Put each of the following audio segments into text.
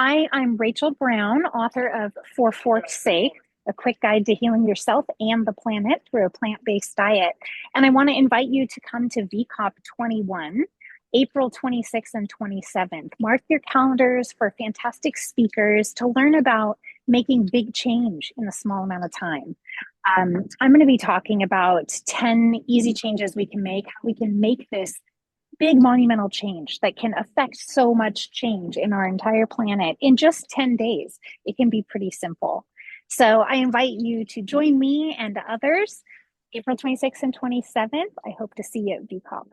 Hi, I'm Rachael Brown, author of For Fork's Sake, a quick guide to healing yourself and the planet through a plant-based diet. And I want to invite you to come to VCOP 21, April 26th and 27th. Mark your calendars for fantastic speakers to learn about making big change in a small amount of time. I'm going to be talking about 10 easy changes we can make, how we can make this big monumental change that can affect so much change in our entire planet in just 10 days. It can be pretty simple. So I invite you to join me and others April 26th and 27th. I hope to see you at VCOP.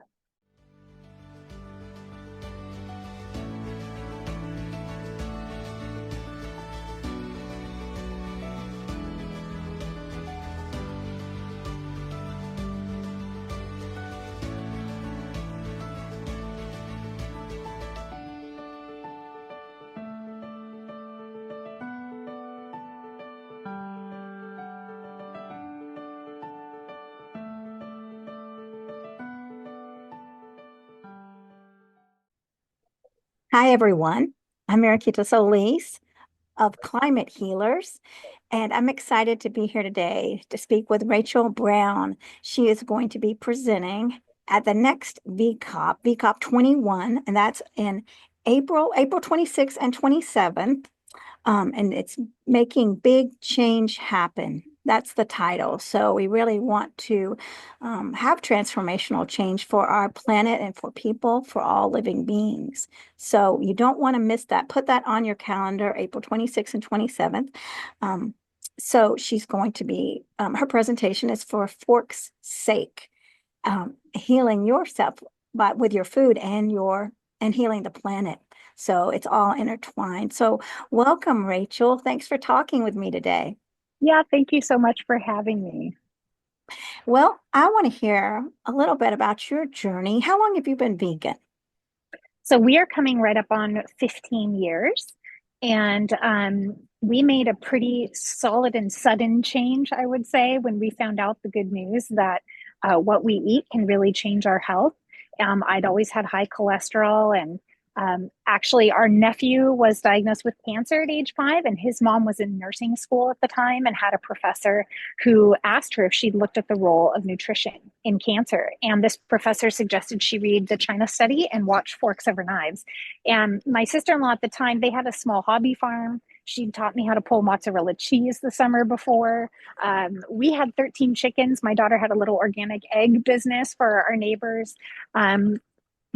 Hi, everyone. I'm Mariquita Solis of Climate Healers, and I'm excited to be here today to speak with Rachael Brown. She is going to be presenting at the next VCOP, VCOP 21, and that's in April 26th and 27th. And it's making big change happen. That's the title. So we really want to have transformational change for our planet and for people, for all living beings. So you don't want to miss that. Put that on your calendar, April 26th and 27th. So she's going to be, her presentation is for Fork's Sake, healing yourself with your food and healing the planet. So it's all intertwined. So welcome, Rachael. Thanks for talking with me today. Yeah, thank you so much for having me. Well, I want to hear a little bit about your journey. How long have you been vegan? So we are coming right up on 15 years. And we made a pretty solid and sudden change, I would say, when we found out the good news that what we eat can really change our health. I'd always had high cholesterol, and actually, our nephew was diagnosed with cancer at age 5, and his mom was in nursing school at the time and had a professor who asked her if she'd looked at the role of nutrition in cancer. And this professor suggested she read the China study and watch Forks Over Knives. And my sister-in-law at the time, they had a small hobby farm. She taught me how to pull mozzarella cheese the summer before. We had 13 chickens. My daughter had a little organic egg business for our neighbors.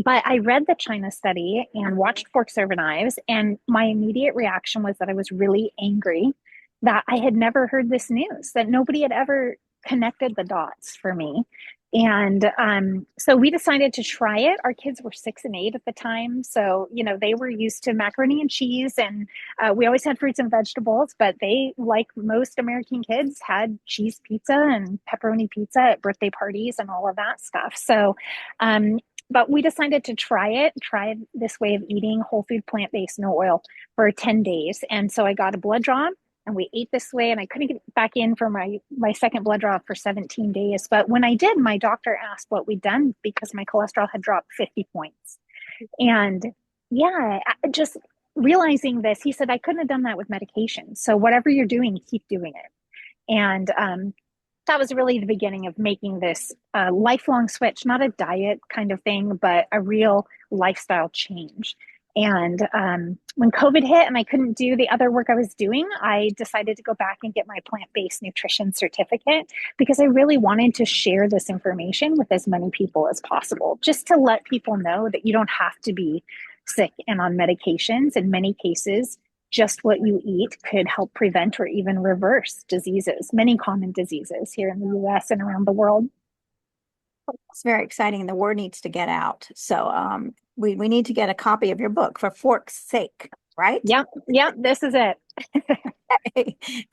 But I read the China study and watched Forks Over Knives, and my immediate reaction was that I was really angry that I had never heard this news, that nobody had ever connected the dots for me. And so we decided to try it. Our kids were 6 and 8 at the time. So, they were used to macaroni and cheese, and we always had fruits and vegetables, but they, like most American kids, had cheese pizza and pepperoni pizza at birthday parties and all of that stuff. So, but we decided to try this way of eating whole food, plant-based, no oil for 10 days. And so I got a blood draw and we ate this way, and I couldn't get back in for my second blood draw for 17 days. But when I did, my doctor asked what we'd done because my cholesterol had dropped 50 points. And yeah, just realizing this, he said, I couldn't have done that with medication. So whatever you're doing, keep doing it. And that was really the beginning of making this lifelong switch, not a diet kind of thing, but a real lifestyle change. And when COVID hit and I couldn't do the other work I was doing, I decided to go back and get my plant-based nutrition certificate because I really wanted to share this information with as many people as possible, just to let people know that you don't have to be sick and on medications. In many cases, just what you eat could help prevent or even reverse diseases, many common diseases here in the US and around the world. It's very exciting. The word needs to get out. So we need to get a copy of your book For Fork's Sake, right? Yep, this is it.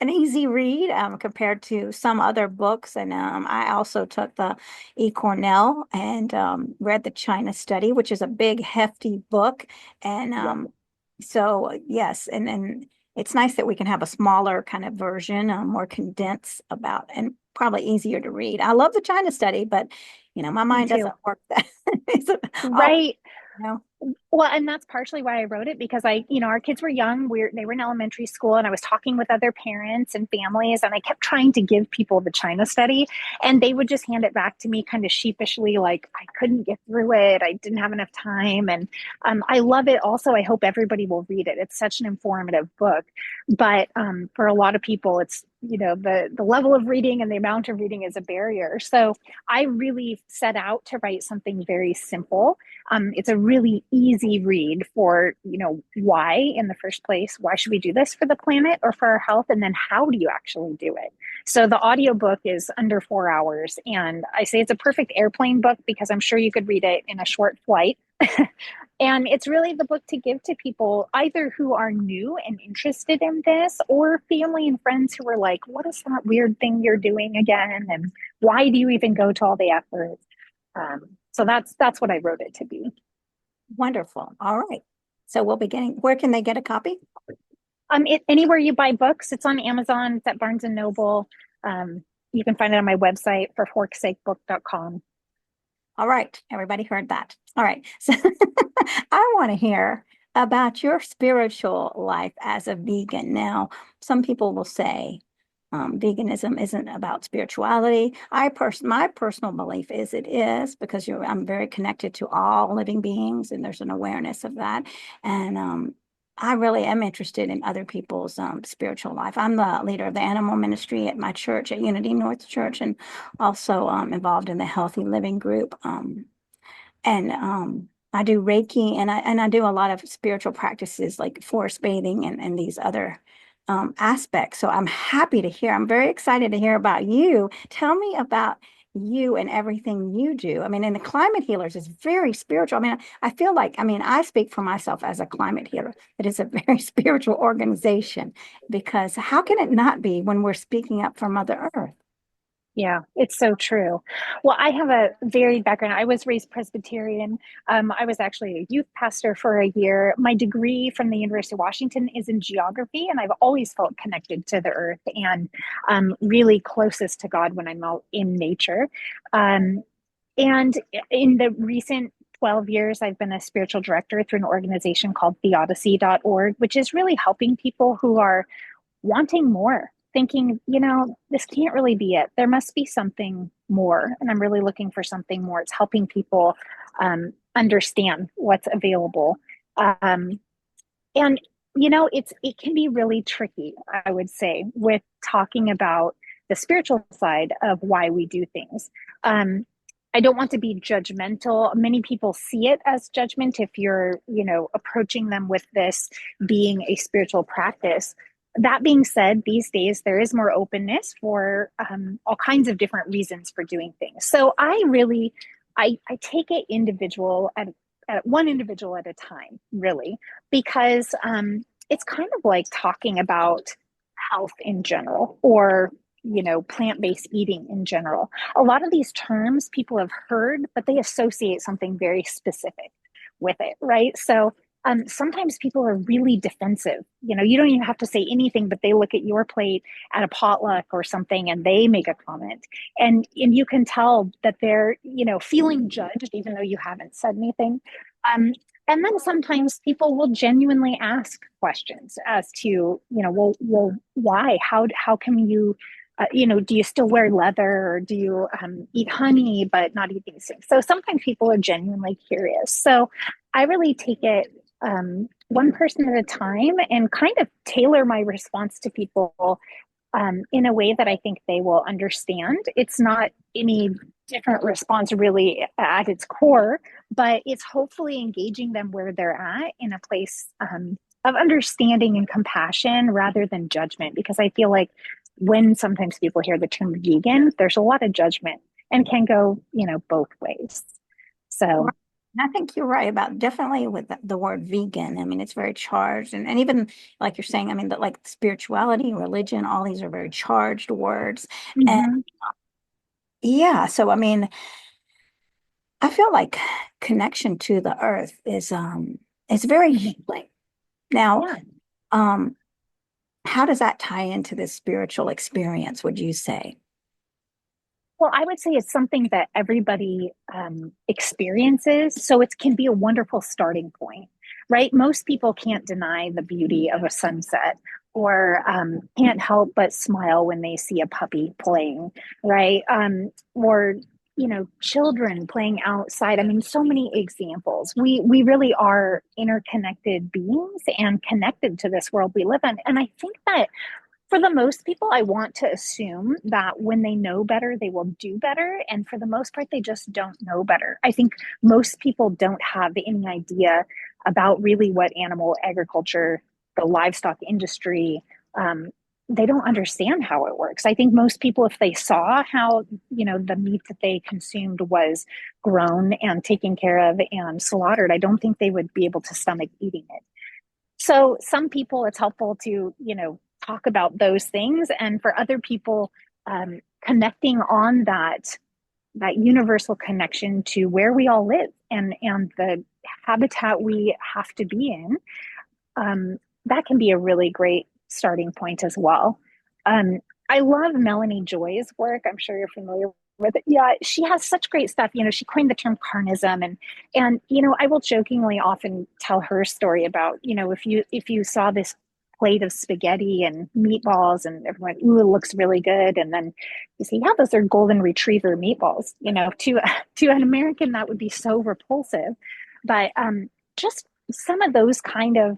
An easy read compared to some other books. And I also took the Cornell and read the China study, which is a big, hefty book. And so, yes, and it's nice that we can have a smaller kind of version, more condensed and probably easier to read. I love the China study, but my mind doesn't work that. Right. Well, and that's partially why I wrote it because our kids were young. They were in elementary school, and I was talking with other parents and families, and I kept trying to give people the China study, and they would just hand it back to me kind of sheepishly, like I couldn't get through it. I didn't have enough time, and I love it. Also, I hope everybody will read it. It's such an informative book, but for a lot of people, it's the level of reading and the amount of reading is a barrier. So I really set out to write something very simple. It's a really easy read for, why in the first place, why should we do this for the planet or for our health? And then how do you actually do it? So the audiobook is under 4 hours. And I say it's a perfect airplane book because I'm sure you could read it in a short flight. And it's really the book to give to people either who are new and interested in this or family and friends who are like, what is that weird thing you're doing again? And why do you even go to all the effort? So that's what I wrote it to be. Wonderful. All right. So we'll be getting, where can they get a copy? Anywhere you buy books, it's on Amazon, it's at Barnes and Noble. You can find it on my website for forksakebook.com. All right. Everybody heard that. All right. So I want to hear about your spiritual life as a vegan. Now, some people will say veganism isn't about spirituality. My personal belief is it is because I'm very connected to all living beings, and there's an awareness of that. And I really am interested in other people's spiritual life. I'm the leader of the animal ministry at my church at Unity North Church, and also involved in the Healthy Living group. And I do Reiki, and I do a lot of spiritual practices like forest bathing and these other aspects. So I'm happy to hear. I'm very excited to hear about you. Tell me about you and everything you do. I mean, and the Climate Healers is very spiritual. I mean, I feel like, I speak for myself as a climate healer. It is a very spiritual organization because how can it not be when we're speaking up for Mother Earth? Yeah, it's so true. Well, I have a varied background. I was raised Presbyterian. I was actually a youth pastor for a year. My degree from the University of Washington is in geography, and I've always felt connected to the earth and really closest to God when I'm out in nature. Um, and in the recent 12 years, I've been a spiritual director through an organization called theodyssey.org, which is really helping people who are wanting more, thinking, this can't really be it. There must be something more. And I'm really looking for something more. It's helping people understand what's available. And it can be really tricky, I would say, with talking about the spiritual side of why we do things. I don't want to be judgmental. Many people see it as judgment if you're, approaching them with this being a spiritual practice. That being said, these days there is more openness for all kinds of different reasons for doing things. So I take it at one individual at a time, really, because it's kind of like talking about health in general or plant-based eating in general. A lot of these terms people have heard, but they associate something very specific with it, right? So sometimes people are really defensive. You don't even have to say anything, but they look at your plate at a potluck or something and they make a comment. And you can tell that they're, feeling judged, even though you haven't said anything. And then sometimes people will genuinely ask questions as to, well, why? How can you, do you still wear leather or do you eat honey but not eat these things? So sometimes people are genuinely curious. So I really take it one person at a time and kind of tailor my response to people in a way that I think they will understand. It's not any different response really at its core, but it's hopefully engaging them where they're at in a place of understanding and compassion rather than judgment. Because I feel like when sometimes people hear the term vegan, there's a lot of judgment and can go, both ways. So I think you're right about definitely with the word vegan. I mean, it's very charged. And even like you're saying, I mean, that like spirituality, religion, all these are very charged words. And mhm. yeah, so I mean, I feel like connection to the earth is very healing. Now, Yeah. um, how does that tie into this spiritual experience, would you say? Well, I would say it's something that everybody experiences, so it can be a wonderful starting point, right? Most people can't deny the beauty of a sunset or can't help but smile when they see a puppy playing, right? Or children playing outside. I mean, so many examples. We really are interconnected beings and connected to this world we live in. And I think that for the most people, I want to assume that when they know better, they will do better. And for the most part, they just don't know better. I think most people don't have any idea about really what animal agriculture, the livestock industry, um, they don't understand how it works. I think most people, if they saw how, the meat that they consumed was grown and taken care of and slaughtered, I don't think they would be able to stomach eating it. So some people, it's helpful to, talk about those things. And for other people, connecting on that universal connection to where we all live and the habitat we have to be in, that can be a really great starting point as well. I love Melanie Joy's work. I'm sure you're familiar with it. Yeah, she has such great stuff. She coined the term carnism, and I will jokingly often tell her story about, if you saw this plate of spaghetti and meatballs and everyone, ooh, it looks really good, and then you say, yeah, those are golden retriever meatballs. To an American that would be so repulsive, but just some of those kind of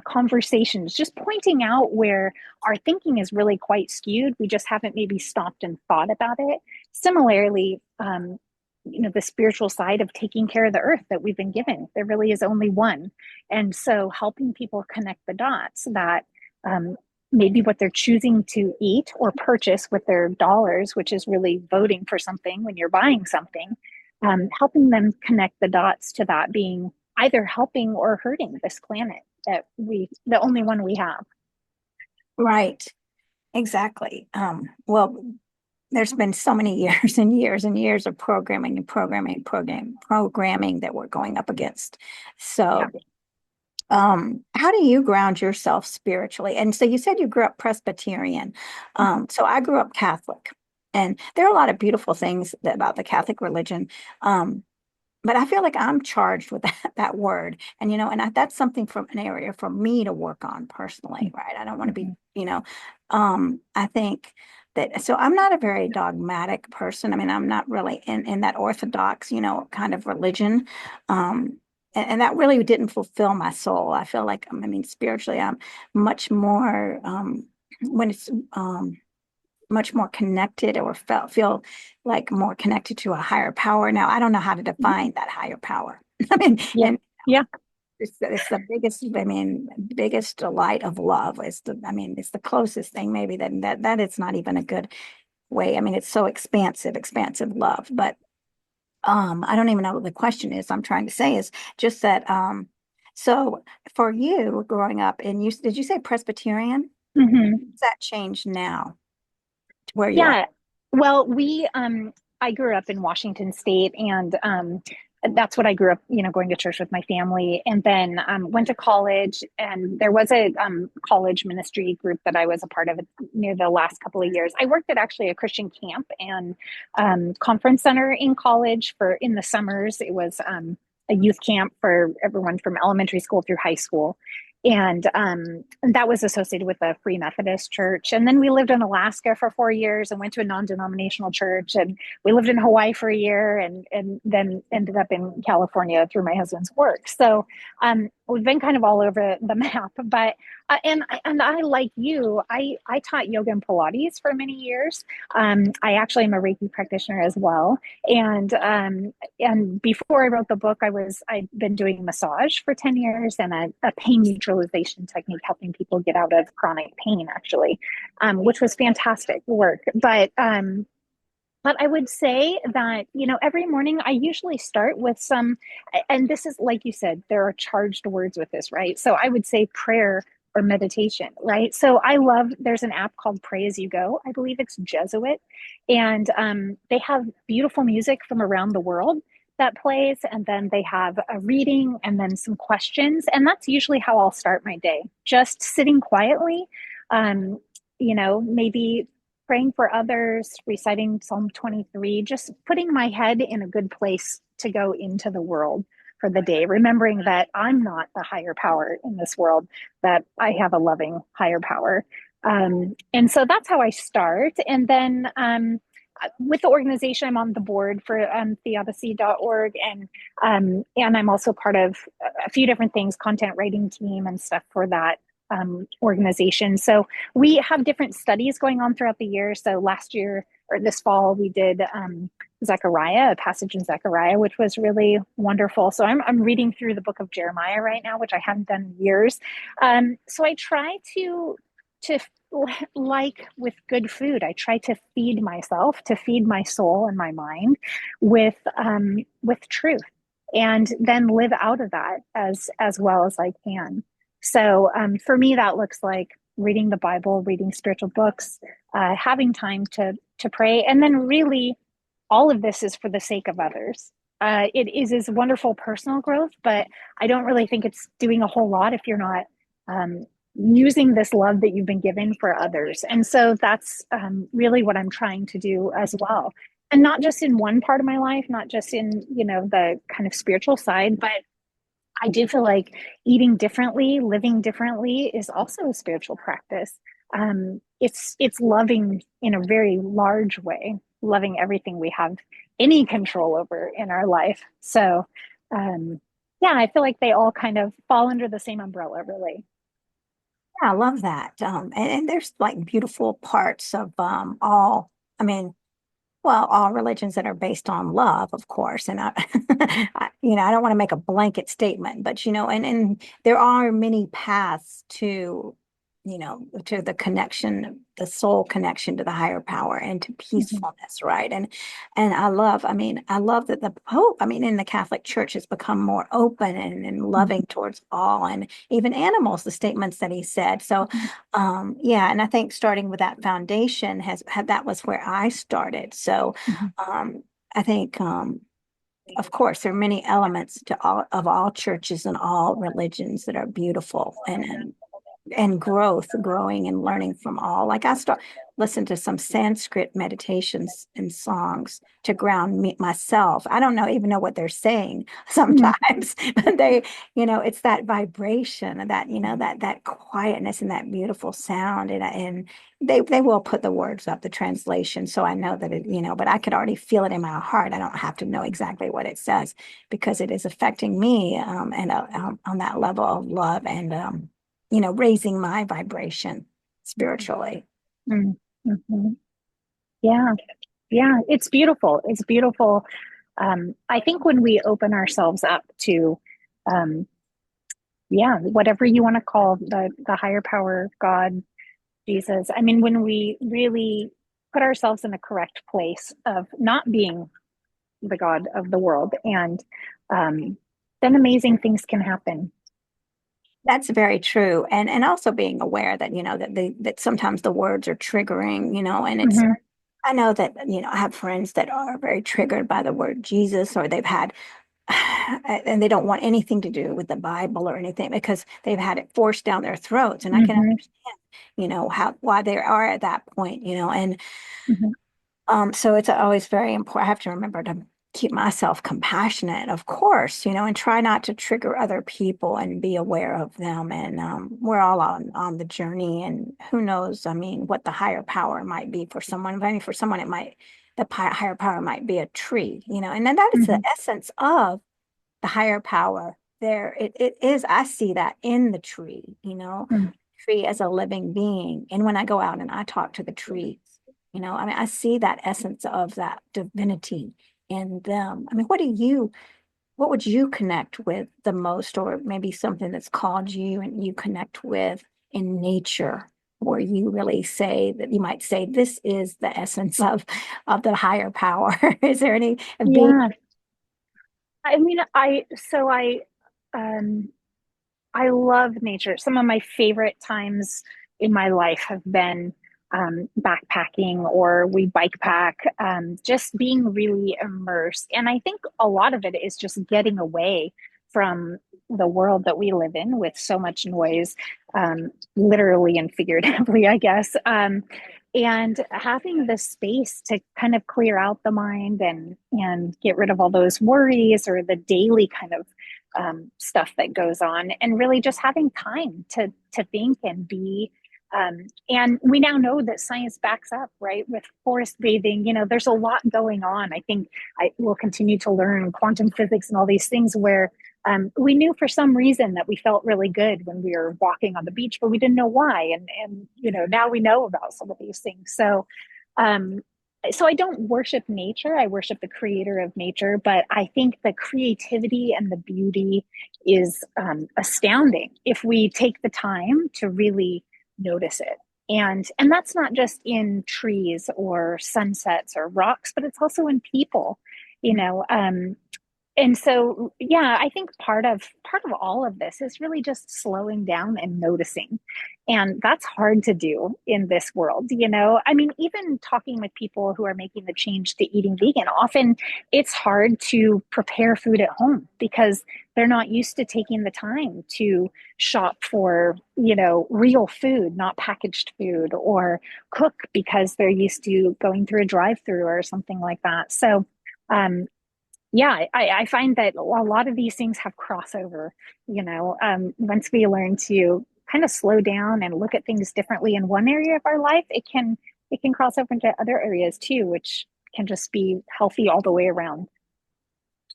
conversations, just pointing out where our thinking is really quite skewed. We just haven't maybe stopped and thought about it. Similarly, the spiritual side of taking care of the earth that we've been given. There really is only one. And so helping people connect the dots that maybe what they're choosing to eat or purchase with their dollars, which is really voting for something when you're buying something, helping them connect the dots to that being either helping or hurting this planet the only one we have. Right. Exactly. Well, there's been so many years and years and years of programming that we're going up against. So, Yeah. how do you ground yourself spiritually? And so you said you grew up Presbyterian. So I grew up Catholic, and there are a lot of beautiful things about the Catholic religion. But I feel like I'm charged with that word. And, that's something from an area for me to work on personally, right? I don't want to be, I think that, so I'm not a very dogmatic person. I mean, I'm not really in that orthodox, kind of religion. And that really didn't fulfill my soul. I feel like, spiritually, I'm much more, when it's, much more connected or feel like more connected to a higher power. Now, I don't know how to define that higher power. I mean, Yeah. and Yeah. it's the biggest delight of love. It's the closest thing maybe that it's not even a good way. I mean, it's so expansive love. But I don't even know what the question is. I'm trying to say is just that so for you growing up, and did you say Presbyterian? Mm-hmm. Does that change now to where you are? Yeah. Well, I grew up in Washington State, and that's what I grew up, going to church with my family, and then went to college. And there was a college ministry group that I was a part of near the last couple of years. I worked at actually a Christian camp and conference center in college in the summers. It was a youth camp for everyone from elementary school through high school. And that was associated with a Free Methodist church. And then we lived in Alaska for 4 years and went to a non-denominational church. And we lived in Hawaii for a year and then ended up in California through my husband's work. So we've been kind of all over the map. But and I like you, I taught yoga and Pilates for many years. I actually am a Reiki practitioner as well. And before I wrote the book, I'd been doing massage for 10 years and a pain neutralization technique, helping people get out of chronic pain, actually, which was fantastic work. But I would say that, every morning I usually start with and this is like you said, there are charged words with this, right? So I would say prayer or meditation, right? So there's an app called Pray As You Go. I believe it's Jesuit. And they have beautiful music from around the world that plays. And then they have a reading and then some questions. And that's usually how I'll start my day, just sitting quietly, maybe praying for others, reciting Psalm 23, just putting my head in a good place to go into the world for the day, remembering that I'm not the higher power in this world, that I have a loving higher power. And so that's how I start. And then with the organization, I'm on the board for theodicy.org, and I'm also part of a few different things, content writing team and stuff for that organization. So we have different studies going on throughout the year. So last year or this fall, we did Zechariah, a passage in Zechariah, which was really wonderful. So I'm reading through the book of Jeremiah right now, which I haven't done in years. So I try to like with good food, I try to feed myself, to feed my soul and my mind with truth, and then live out of that as well as I can. So for me, that looks like reading the Bible, reading spiritual books, having time to pray, and then really all of this is for the sake of others. It is wonderful personal growth, but I don't really think it's doing a whole lot if you're not using this love that you've been given for others. And so that's really what I'm trying to do as well. And not just in one part of my life, not just in, the kind of spiritual side, but I do feel like eating differently, living differently is also a spiritual practice. It's loving in a very large way, loving everything we have any control over in our life. So, yeah, I feel like they all kind of fall under the same umbrella, really. Yeah, I love that. And there's like beautiful parts of all, I mean, well, all religions that are based on love, of course. And I don't want to make a blanket statement, but and there are many paths to the connection, the soul connection to the higher power and to Mhm. peacefulness, right? And I love that the Pope, in the Catholic Church has become more open and loving towards all and even animals, the statements that he said. So Mhm. yeah, and I think starting with that foundation has had that was where I started. So Mhm. um I think of course, there are many elements to all churches and all religions that are beautiful and growing and learning from all. Like I start listen to some Sanskrit meditations and songs to ground myself. I don't even know what they're saying Mhm. sometimes, but it's that vibration and that quietness and that beautiful sound. And they will put the words up, the translation. So I know that but I could already feel it in my heart. I don't have to know exactly what it says because it is affecting me and on that level of love and raising my vibration spiritually. Mhm. Mhm. Yeah, yeah, it's beautiful. It's beautiful. I think when we open ourselves up to, um, yeah, whatever you want to call the higher power, God, Jesus. I mean, when we really put ourselves in the correct place of not being the God of the world, and then amazing things can happen. That's very true. And also being aware that, that sometimes the words are triggering, and Hmm. I know that, I have friends that are very triggered by the word Jesus, or they've had, and they don't want anything to do with the Bible or anything because they've had it forced down their throats. And I can Hmm. understand, why they are at that point, and Hmm. so it's always very important. I have to remember to keep myself compassionate, of course, and try not to trigger other people and be aware of them. And we're all on the journey, and who knows, what the higher power might be for someone. For someone, higher power might be a tree, and then that is the Hmm. essence of the higher power. It is, I see that in the tree, tree as a living being. And when I go out and I talk to the trees, I see that essence of that divinity in them. What would you connect with the most, or maybe something that's called you and you connect with in nature, where you really say that you might say, this is the essence of the higher power? Is there any being? Yeah, I mean, um, I love nature. Some of my favorite times in my life have been backpacking, or we bike pack, just being really immersed. And I think a lot of it is just getting away from the world that we live in with so much noise, literally and figuratively, I guess. And having the space to kind of clear out the mind and get rid of all those worries or the daily kind of stuff that goes on, and really just having time to think and be. And we now know that science backs up, right? With forest bathing, there's a lot going on. I think I will continue to learn quantum physics and all these things where we knew for some reason that we felt really good when we were walking on the beach, but we didn't know why. And now we know about some of these things. Um, so I don't worship nature. I worship the creator of nature, but I think the creativity and the beauty is astounding if we take the time to really notice it. And that's not just in trees or sunsets or rocks, but it's also in people, you know. And so, yeah, I think part of all of this is really just slowing down and noticing. And that's hard to do in this world. I mean, even talking with people who are making the change to eating vegan, often it's hard to prepare food at home because they're not used to taking the time to shop for, real food, not packaged food, or cook because they're used to going through a drive-through or something like that. So, yeah, I find that a lot of these things have crossover. Once we learn to kind of slow down and look at things differently in one area of our life, it can cross over into other areas too, which can just be healthy all the way around.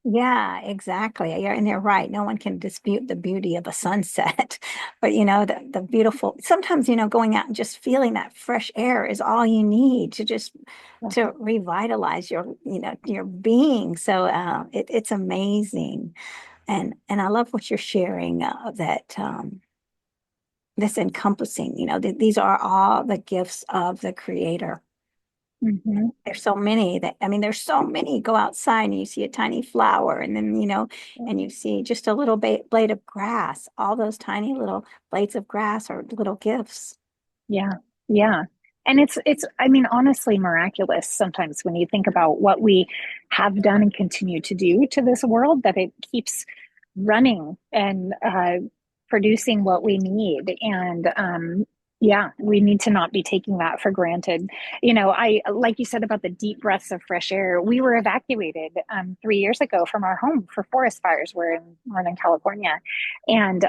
Yeah, exactly. Yeah, and you're right. No one can dispute the beauty of a sunset. But the beautiful sometimes, going out and just feeling that fresh air is all you need to just to revitalize your being. So it's amazing. And I love what you're sharing that this encompassing, these are all the gifts of the creator. Hmm. There's so many that, I mean, there's so many. Go outside and you see a tiny flower, and then, and you see just a little blade of grass. All those tiny little blades of grass are little gifts. Yeah, yeah. And it's I mean honestly miraculous sometimes when you think about what we have done and continue to do to this world, that it keeps running and producing what we need. And yeah, we need to not be taking that for granted. I like you said about the deep breaths of fresh air. We were evacuated 3 years ago from our home for forest fires. We're in Northern California, and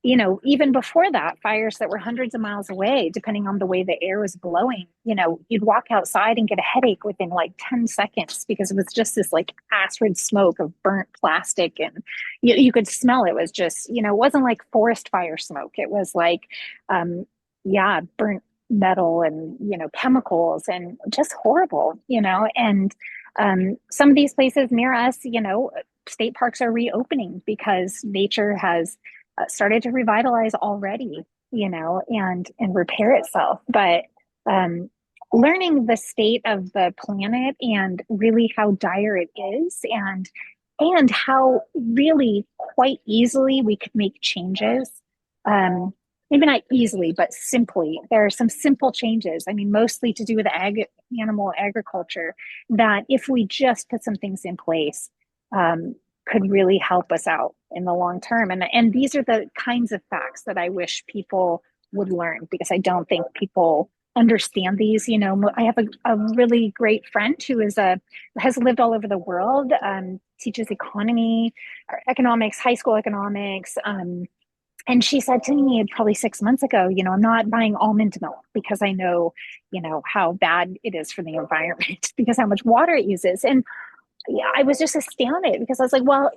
even before that, fires that were hundreds of miles away, depending on the way the air was blowing, you'd walk outside and get a headache within like 10 seconds because it was just this like acrid smoke of burnt plastic. And you could smell it. It was just, it wasn't like forest fire smoke. It was like, yeah, burnt metal and, chemicals and just horrible. And some of these places near us, state parks are reopening because nature has started to revitalize already, and repair itself. But learning the state of the planet and really how dire it is, and how really quite easily we could make changes. Maybe not easily, but simply. There are some simple changes. I mean, mostly to do with animal agriculture, that if we just put some things in place, could really help us out in the long term. And these are the kinds of facts that I wish people would learn, because I don't think people understand these. I have a really great friend who has lived all over the world, teaches economy or economics, high school economics. And she said to me probably 6 months ago, I'm not buying almond milk because I know, how bad it is for the environment because how much water it uses. And yeah, I was just astounded because I was like, well,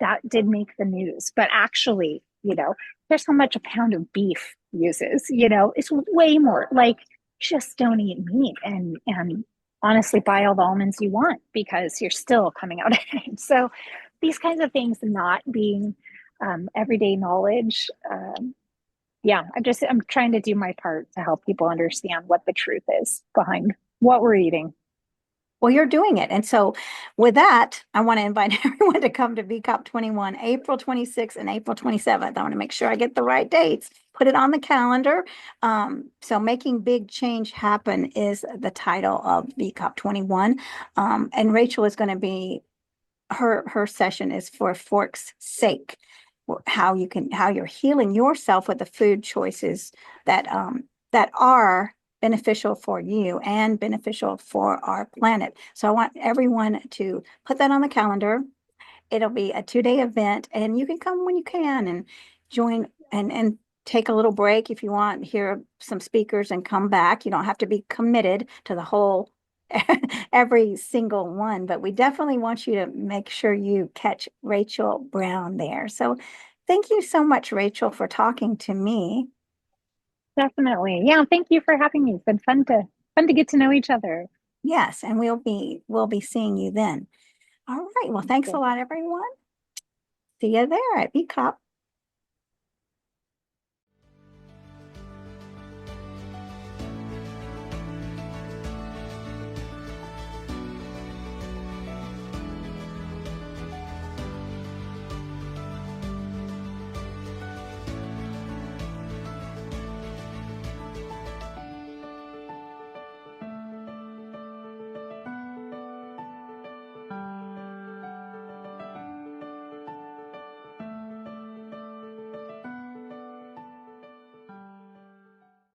that did make the news, but actually, there's how much a pound of beef uses, it's way more. Like, just don't eat meat and honestly buy all the almonds you want because you're still coming out ahead. So these kinds of things not being everyday knowledge. Yeah, I'm trying to do my part to help people understand what the truth is behind what we're eating. Well, you're doing it. And so with that, I want to invite everyone to come to VCOP 21, April 26th and April 27th. I want to make sure I get the right dates, put it on the calendar. So Making Big Change Happen is the title of VCOP 21. And Rachel is going to be, her session is for Fork's Sake. how you're healing yourself with the food choices that are beneficial for you and beneficial for our planet. So I want everyone to put that on the calendar. It'll be a 2-day event, and you can come when you can and join and take a little break if you want, hear some speakers and come back. You don't have to be committed to the whole every single one, but we definitely want you to make sure you catch Rachael Brown there. So thank you so much, Rachael, for talking to me. Definitely. Yeah, thank you for having me. It's been fun to get to know each other. Yes, and we'll be seeing you then. All right. Well, thanks a lot, everyone. See you there at VCOP.